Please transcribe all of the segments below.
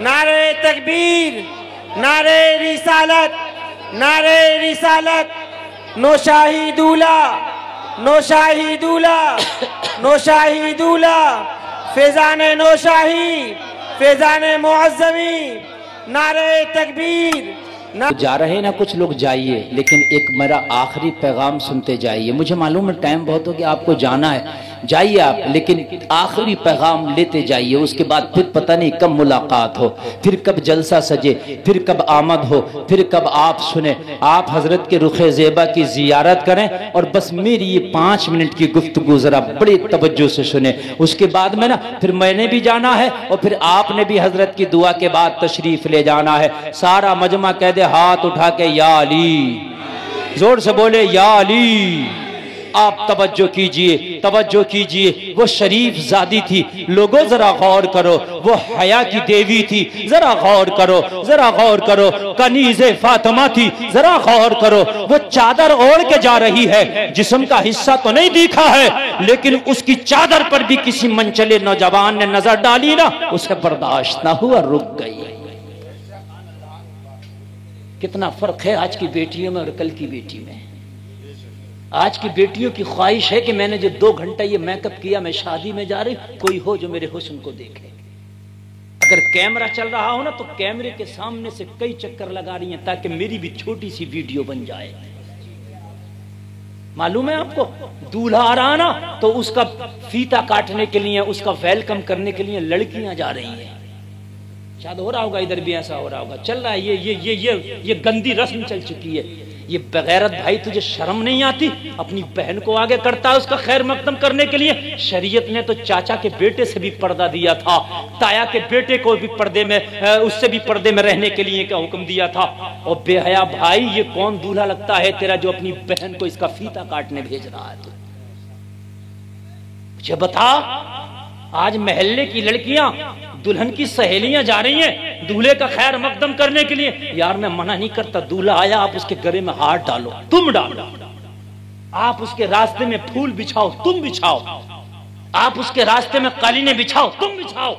نعرہ تکبیر، نعرہ رسالت، نعرہ رسالت، نوشاہی دولہ، نوشاہی دولہ، نوشاہی دولہ، فیضان نوشاہی، فیضان معظمی، نعرہ تکبیر۔ جا رہے نا کچھ لوگ جائیے، لیکن ایک میرا آخری پیغام سنتے جائیے۔ مجھے معلوم ہے ٹائم بہت ہو گیا، آپ کو جانا ہے، جائیے آپ، لیکن آخری پیغام لیتے جائیے۔ اس کے بعد پھر پتہ نہیں کب ملاقات ہو، پھر کب جلسہ سجے، پھر کب آمد ہو، پھر کب آپ سنیں۔ آپ حضرت کے رخ زیبا کی زیارت کریں اور بس میری یہ 5 منٹ کی گفتگو ذرا بڑی توجہ سے سنیں۔ اس کے بعد میں نا پھر میں نے بھی جانا ہے اور پھر آپ نے بھی حضرت کی دعا کے بعد تشریف لے جانا ہے۔ سارا مجمع کہہ دے ہاتھ اٹھا کے یا علی، زور سے بولے یا علی۔ آپ توجہ کیجئے، توجہ کیجئے۔ وہ شریف زادی تھی، لوگوں ذرا غور کرو، وہ حیا کی دیوی تھی، ذرا غور کرو، ذرا غور کرو۔ کنیز فاطمہ تھی، ذرا غور کرو۔ وہ چادر اوڑھ کے جا رہی ہے، جسم کا حصہ تو نہیں دیکھا ہے، لیکن اس کی چادر پر بھی کسی منچلے نوجوان نے نظر ڈالی نا، اسے برداشت نہ ہوا، رک گئی۔ کتنا فرق ہے آج کی بیٹیوں میں اور کل کی بیٹی میں۔ آج کی بیٹیوں کی خواہش ہے کہ میں نے جو 2 گھنٹہ یہ میک اپ کیا، میں شادی میں جا رہی، کوئی ہو جو میرے حسن کو دیکھے۔ اگر کیمرہ چل رہا ہو نا تو کیمرے کے سامنے سے کئی چکر لگا رہی ہیں تاکہ میری بھی چھوٹی سی ویڈیو بن جائے۔ معلوم ہے آپ کو، دولہا آ رہا نا تو اس کا فیتا کاٹنے کے لیے، اس کا ویلکم کرنے کے لیے لڑکیاں جا رہی ہیں۔ شاید ہو رہا ہوگا ادھر بھی ایسا ہو رہا ہوگا، چل رہا ہے یہ گندی رسم چل چکی ہے۔ یہ بغیرت بھائی، تجھے شرم نہیں آتی؟ اپنی بہن کو آگے کرتا ہے اس کا خیر مقدم کرنے کے لیے۔ شریعت نے تو چاچا کے بیٹے سے بھی پردہ دیا تھا، تایا کے بیٹے کو بھی پردے میں، اس سے بھی پردے میں رہنے کے لیے کا حکم دیا تھا۔ اور بے حیا بھائی، یہ کون دولہا لگتا ہے تیرا جو اپنی بہن کو اس کا فیتا کاٹنے بھیج رہا ہے؟ تو مجھے بتا، آج محلے کی لڑکیاں، دلہن کی سہیلیاں جا رہی ہیں دولہے کا خیر مقدم کرنے کے لیے۔ یار میں منع نہیں کرتا، دولہا آیا آپ اس کے گلے میں ہاتھ ڈالو، تم ڈالو۔ آپ اس کے راستے میں پھول بچھاؤ، تم بچھاؤ۔ آپ اس کے راستے میں قالینیں بچھاؤ، تم بچھاؤ۔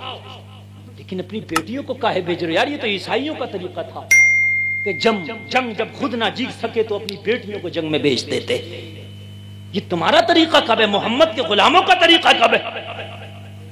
لیکن اپنی بیٹیوں کو کاہے بھیج رہے؟ یار یہ تو عیسائیوں کا طریقہ تھا کہ جنگ جب خود نہ جیت سکے تو اپنی بیٹیوں کو جنگ میں بھیج دیتے۔ یہ تمہارا طریقہ کب ہے؟ محمد کے غلاموں کا طریقہ کب ہے؟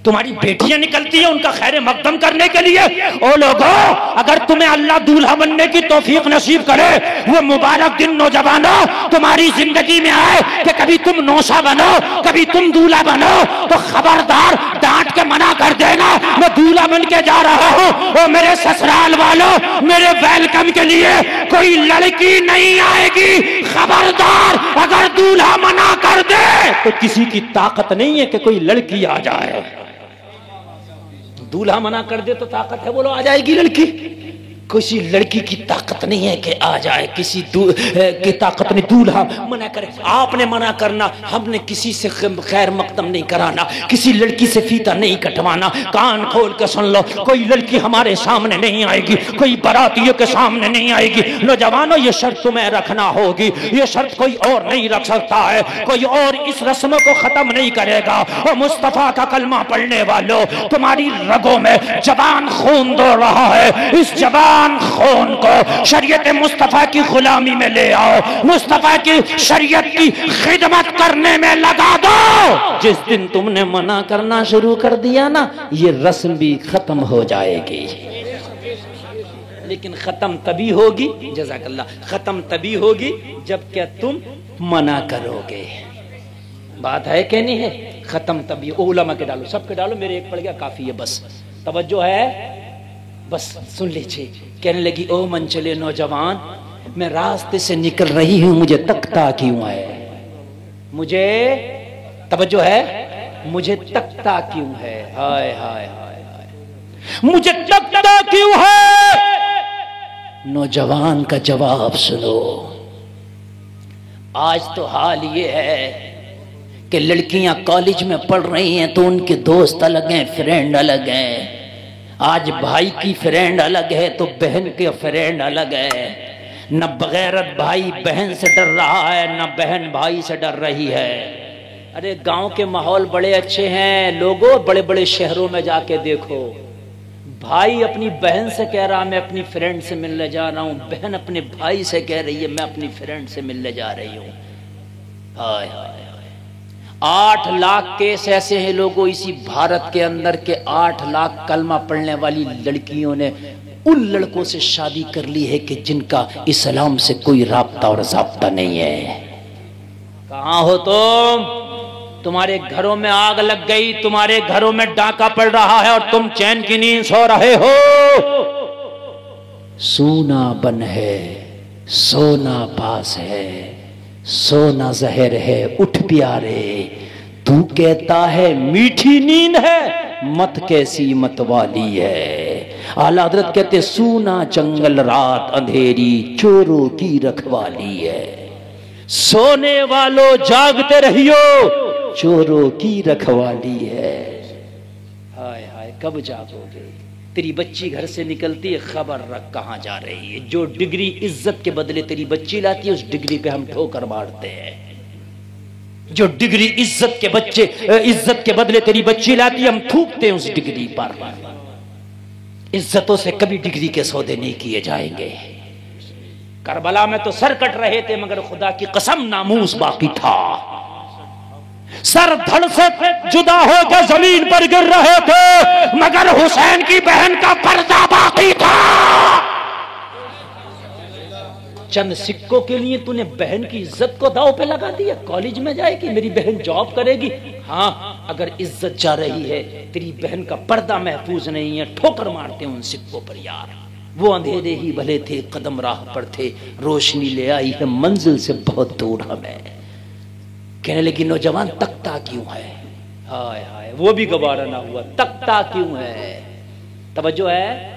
تمہاری بیٹیاں نکلتی ہیں ان کا خیر مقدم کرنے کے لیے۔ او لوگوں، اگر تمہیں اللہ دولہا بننے کی توفیق نصیب کرے، وہ مبارک دن نوجوانوں تمہاری زندگی میں آئے کہ کبھی تم نوشا بنو، کبھی تم دولہا بنو، تو خبردار ڈانٹ کے منع کر دینا، میں دولہا بن کے جا رہا ہوں۔ او میرے سسرال والوں، میرے ویلکم کے لیے کوئی لڑکی نہیں آئے گی۔ خبردار، اگر دولہا منع کر دے تو کسی کی طاقت نہیں ہے کہ کوئی لڑکی آ جائے۔ دولہا منع کر دے تو طاقت ہے، بولو آ جائے گی لڑکی؟ کسی لڑکی کی طاقت نہیں ہے کہ آ جائے، کسی کی طاقت نہیں۔ دولہا منع کرے، آپ نے منع کرنا، ہم نے کسی سے خیر مقدم نہیں کرانا، کسی لڑکی سے فیتا نہیں کٹوانا۔ کان کھول کے سن لو، کوئی لڑکی ہمارے سامنے نہیں آئے گی، کوئی براتیوں کے سامنے نہیں آئے گی۔ نوجوانوں یہ شرط تمہیں رکھنا ہوگی، یہ شرط کوئی اور نہیں رکھ سکتا ہے، کوئی اور اس رسم کو ختم نہیں کرے گا۔ اور مصطفیٰ کا کلمہ پڑھنے والوں، تمہاری رگوں میں جوان خون دوڑ رہا ہے، اس جوان خون کو شریعت مصطفیٰ کی غلامی میں لے آؤ، مصطفیٰ کی شریعت کی خدمت کرنے میں لگا دو۔ جس دن تم نے منع کرنا شروع کر دیا نا، یہ رسم بھی ختم ہو جائے گی۔ لیکن ختم تبھی ہوگی، جزاک اللہ، ختم تبھی ہوگی جب کہ تم منع کرو گے۔ بات ہے کہ نہیں ہے؟ ختم تبھی، علماء کے ڈالو، سب کے ڈالو، میرے ایک پڑھ گیا کافی ہے، بس توجہ ہے، بس سن لیجیے۔ کہنے لگی، او منچلے نوجوان، میں راستے سے نکل رہی ہوں، مجھے تکتا کیوں ہے؟ مجھے توجہ ہے، مجھے تکتا کیوں ہے؟ ہائے ہائے ہائے ہائے، مجھے تکتا کیوں ہے؟ نوجوان کا جواب سنو۔ آج تو حال یہ ہے کہ لڑکیاں کالج میں پڑھ رہی ہیں تو ان کے دوست الگ ہیں، فرینڈ الگ ہیں۔ آج بھائی کی فرینڈ الگ ہے تو بہن کے فرینڈ الگ ہے۔ نہ بغیرت بھائی بہن سے ڈر رہا ہے، نہ بہن بھائی سے ڈر رہی ہے۔ ارے گاؤں کے ماحول بڑے اچھے ہیں لوگوں، بڑے بڑے شہروں میں جا کے دیکھو، بھائی اپنی بہن سے کہہ رہا میں اپنی فرینڈ سے ملنے جا رہا ہوں، بہن اپنے بھائی سے کہہ رہی ہے میں اپنی فرینڈ سے ملنے جا رہی ہوں۔ ہائے ہائے ہائے، 8 لاکھ کیس ایسے ہیں لوگوں اسی بھارت کے اندر کے 8 لاکھ کلمہ پڑھنے والی لڑکیوں نے ان لڑکوں سے شادی کر لی ہے کہ جن کا اسلام سے کوئی رابطہ اور ضابطہ نہیں ہے۔ کہاں ہو تم؟ تمہارے گھروں میں آگ لگ گئی، تمہارے گھروں میں ڈاکہ پڑ رہا ہے اور تم چین کی نیند سو رہے ہو۔ سونا بن ہے، سونا پاس ہے، سونا زہر ہے، اٹھ پیارے، تو کہتا ہے میٹھی نیند ہے، مت کیسی مت والی ہے۔ اعلیٰ حضرت کہتے سونا جنگل رات اندھیری چوروں کی رکھوالی ہے۔ سونے والوں جاگتے رہیو، چوروں کی رکھوالی ہے۔ ہائے ہائے کب جاگو گے؟ تیری بچی گھر سے نکلتی ہے، خبر رکھ کہاں جا رہی ہے۔ جو ڈگری عزت کے بدلے تیری بچی لاتی ہے اس ڈگری پہ ہم ٹھوکر مارتے ہیں۔ جو ڈگری عزت کے بدلے تیری بچی لاتی ہے ہم تھوکتے ہیں اس ڈگری پر۔ عزتوں سے کبھی ڈگری کے سودے نہیں کیے جائیں گے۔ کربلا میں تو سر کٹ رہے تھے مگر خدا کی قسم ناموس باقی تھا۔ سر دھڑ سے جدا ہو کے زمین پر گر رہے تھے مگر حسین کی بہن کا پردہ باقی تھا۔ چند سکوں کے لیے تو نے بہن کی عزت کو داؤ پہ لگا دیا۔ کالج میں جائے گی میری بہن جاب کرے گی، ہاں اگر عزت جا رہی ہے تیری بہن کا پردہ محفوظ نہیں ہے، ٹھوکر مارتے ہیں ان سکوں پر یار۔ وہ اندھیرے ہی بھلے تھے، قدم راہ پر تھے، روشنی لے آئی ہے منزل سے بہت دور ہمیں۔ کہنے لگی نوجوان تکتا کیوں ہے؟ ہائے ہائے وہ بھی گوارا نہ ہوا، تکتا کیوں ہے؟ توجہ ہے؟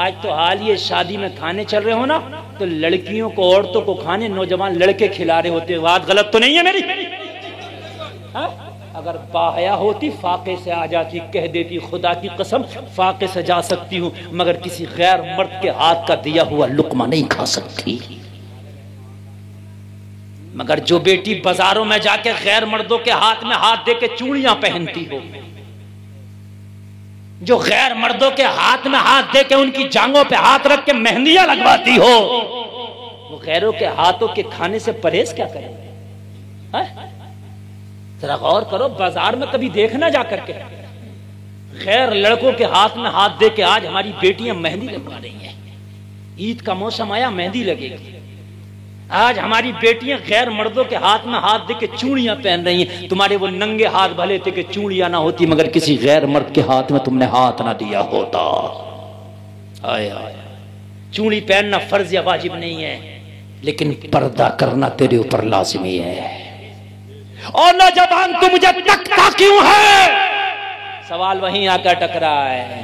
آج تو حال یہ شادی میں کھانے چل رہے ہو نا تو لڑکیوں کو عورتوں کو کھانے نوجوان لڑکے کھلا رہے ہوتے، بات غلط تو نہیں ہے میری؟ اگر باحیا ہوتی فاقے سے آ جاتی، کہہ دیتی خدا کی قسم فاقے سے جا سکتی ہوں مگر کسی غیر مرد کے ہاتھ کا دیا ہوا لقمہ نہیں کھا سکتی۔ مگر جو بیٹی بازاروں میں جا کے غیر مردوں کے ہاتھ میں ہاتھ دے کے چوڑیاں پہنتی ہو، جو غیر مردوں کے ہاتھ میں ہاتھ دے کے ان کی جانگوں پہ ہاتھ رکھ کے مہندیاں لگواتی ہو، وہ غیروں کے ہاتھوں کے کھانے سے پرہیز کیا کرے؟ ذرا غور کرو، بازار میں کبھی دیکھنا جا کر کے غیر لڑکوں کے ہاتھ میں ہاتھ دے کے آج ہماری بیٹیاں مہندی لگوا رہی ہیں۔ عید کا موسم آیا مہندی لگے گی، آج ہماری بیٹیاں غیر مردوں کے ہاتھ میں ہاتھ دے کے چوڑیاں پہن رہی ہیں۔ تمہارے وہ ننگے ہاتھ بھلے تھے کہ چوڑیاں نہ ہوتی مگر کسی غیر مرد کے ہاتھ میں تم نے ہاتھ نہ دیا ہوتا۔ آئے آئے چوڑی پہننا فرض یا واجب نہیں ہے لیکن پردہ کرنا تیرے اوپر لازمی ہے۔ اور نوجوان تو مجھے تکتا کیوں ہے؟ سوال وہیں آ کر ٹکرا ہے،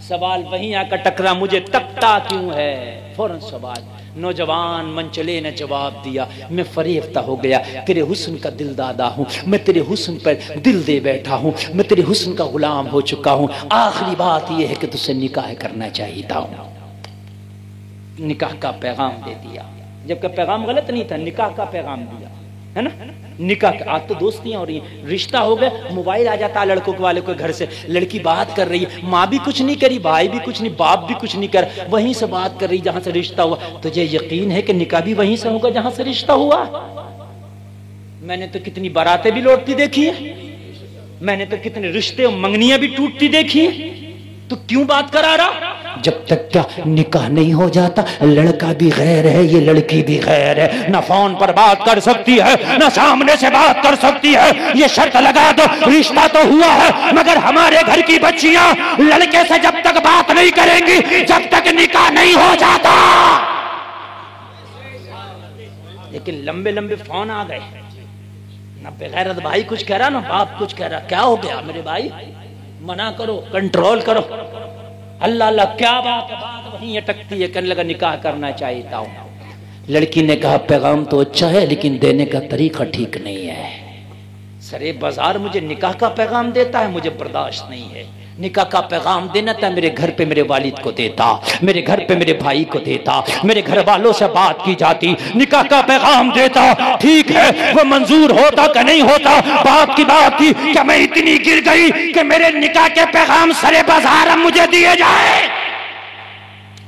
سوال وہیں آ کر ٹکرا، مجھے تکتا کیوں ہے؟ فوراً سوال نوجوان منچلے نے جواب دیا میں فریفتہ ہو گیا، تیرے حسن کا دل دادا ہوں، میں تیرے حسن پر دل دے بیٹھا ہوں، میں تیرے حسن کا غلام ہو چکا ہوں، آخری بات یہ ہے کہ تجھ سے نکاح کرنا چاہیتا ہوں۔ نکاح کا پیغام دے دیا، جبکہ پیغام غلط نہیں تھا، نکاح کا پیغام دیا ہے نا۔ نکاح کا آج تو دوستیاں ہو رہی ہیں، رشتہ ہو گیا، موبائل آ جاتا ہے لڑکوں والے کو گھر سے، لڑکی بات کر رہی ہے، ماں بھی کچھ نہیں کری، بھائی بھی کچھ نہیں، باپ بھی کچھ نہیں کر، وہیں سے بات کر رہی جہاں سے رشتہ ہوا۔ تجھے یقین ہے کہ نکاح بھی وہیں سے ہوگا جہاں سے رشتہ ہوا؟ میں نے تو کتنی باراتیں بھی لوٹتی دیکھی ہے، میں نے تو کتنے رشتے اور منگنیاں بھی ٹوٹتی دیکھی ہے، تو کیوں بات کرا رہا؟ جب تک کیا نکاح نہیں ہو جاتا، لڑکا بھی غیر ہے یہ لڑکی بھی غیر ہے، نہ فون پر بات کر سکتی ہے نہ سامنے سے بات کر سکتی ہے۔ یہ شرط لگا دو رشتہ تو ہوا ہے مگر ہمارے گھر کی بچیاں لڑکے سے جب تک بات نہیں کریں گی جب تک نکاح نہیں ہو جاتا۔ لیکن لمبے لمبے فون آ گئے، نہ بغیرت بھائی کچھ کہہ رہا نہ باپ کچھ کہہ رہا، کیا ہو گیا میرے بھائی؟ منع کرو، کنٹرول کرو۔ اللہ اللہ کیا بات ہے، بات وہیں اٹکتی ہے، کہنے لگا نکاح کرنا چاہیتا ہوں۔ لڑکی نے کہا پیغام تو اچھا ہے لیکن دینے کا طریقہ ٹھیک نہیں ہے۔ سرے بازار مجھے نکاح کا پیغام دیتا ہے، مجھے برداشت نہیں ہے۔ نکاح کا پیغام دینا تھا میرے گھر پہ میرے والد کو دیتا، میرے گھر پہ میرے بھائی کو دیتا، میرے گھر والوں سے بات کی جاتی، نکاح کا پیغام دیتا، ٹھیک ہے وہ منظور ہوتا کہ نہیں ہوتا، بات کی بات تھی کہ میں اتنی گر گئی کہ میرے نکاح کے پیغام سرے بازار مجھے دیے جائے۔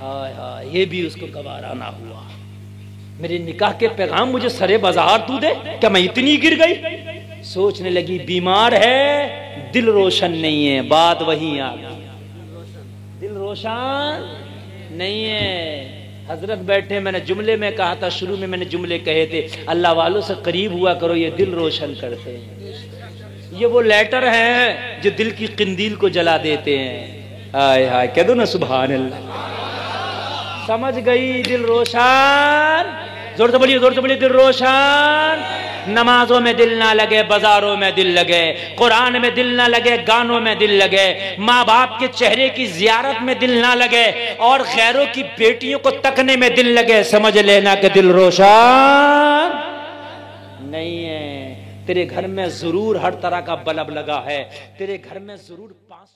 ہائے ہائے، یہ بھی اس کو گوارا نہ ہوا، میرے نکاح کے پیغام مجھے سرے بازار تو دے، کہ میں اتنی گر گئی۔ سوچنے لگی بیمار ہے، دل روشن نہیں ہے، بات وہی آ گئی، دل روشن نہیں ہے۔ حضرت بیٹھے، میں نے جملے میں کہا تھا، شروع میں نے جملے کہے تھے، اللہ والوں سے قریب ہوا کرو، یہ دل روشن کرتے ہیں، یہ وہ لیٹر ہیں جو دل کی قندیل کو جلا دیتے ہیں۔ ہائے ہائے، کہہ دو نا سبحان اللہ۔ سمجھ گئی دل روشن، زور سے بولیے، زور سے بولیے، دل روشن۔ نمازوں میں دل نہ لگے، بازاروں میں دل لگے، قرآن میں دل نہ لگے، گانوں میں دل لگے، ماں باپ کے چہرے کی زیارت میں دل نہ لگے، اور غیروں کی بیٹیوں کو تکنے میں دل لگے، سمجھ لینا کہ دل روشن نہیں ہے۔ تیرے گھر میں ضرور ہر طرح کا بلب لگا ہے، تیرے گھر میں ضرور 500